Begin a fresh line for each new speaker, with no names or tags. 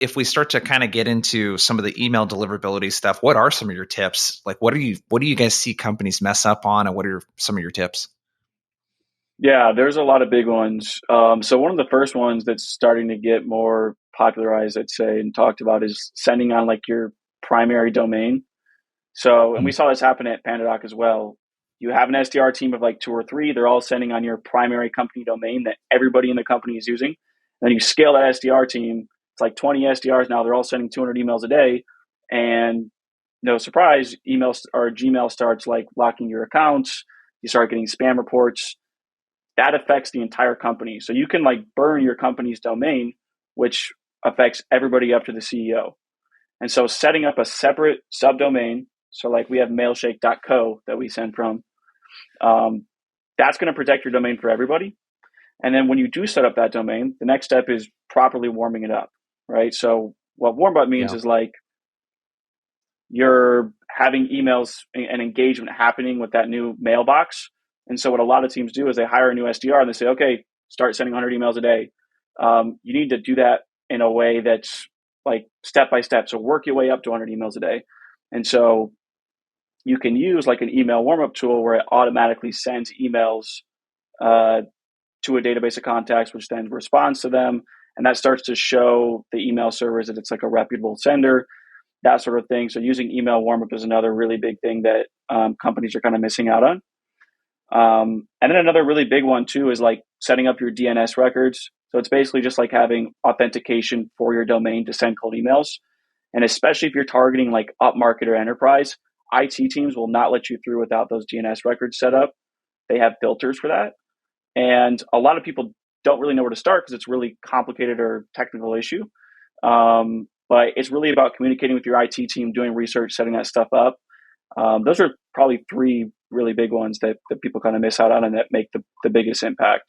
if we start to kind of get into some of the email deliverability stuff, what are some of your tips? Like, what do you guys see companies mess up on, and what are some of your tips?
Yeah, there's a lot of big ones. So one of the first ones that's starting to get more popularized, I'd say, and talked about is sending on like your primary domain. So, and we saw this happen at PandaDoc as well. You have an SDR team of like two or three. They're all sending on your primary company domain that everybody in the company is using. Then you scale that SDR team. It's like 20 SDRs now. They're all sending 200 emails a day. And no surprise, emails or Gmail starts like locking your accounts. You start getting spam reports. That affects the entire company. So you can like burn your company's domain, which affects everybody up to the CEO. And so setting up a separate subdomain, so like we have mailshake.co that we send from, that's going to protect your domain for everybody. And then when you do set up that domain, the next step is properly warming it up, right? So what warm up means
Yeah.
is like you're having emails and engagement happening with that new mailbox. And so what a lot of teams do is they hire a new SDR and they say, okay, start sending 100 emails a day. You need to do that in a way that's like step by step. So work your way up to 100 emails a day. And so you can use like an email warm-up tool where it automatically sends emails to a database of contacts, which then responds to them. And that starts to show the email servers that it's like a reputable sender, that sort of thing. So using email warm-up is another really big thing that companies are kind of missing out on. And then another really big one too is like setting up your DNS records. So it's basically just like having authentication for your domain to send cold emails. And especially if you're targeting like upmarket or enterprise, IT teams will not let you through without those DNS records set up. They have filters for that. And a lot of people don't really know where to start because it's really complicated or technical issue. But it's really about communicating with your IT team, doing research, setting that stuff up. Those are probably three really big ones that people kind of miss out on and that make the biggest impact.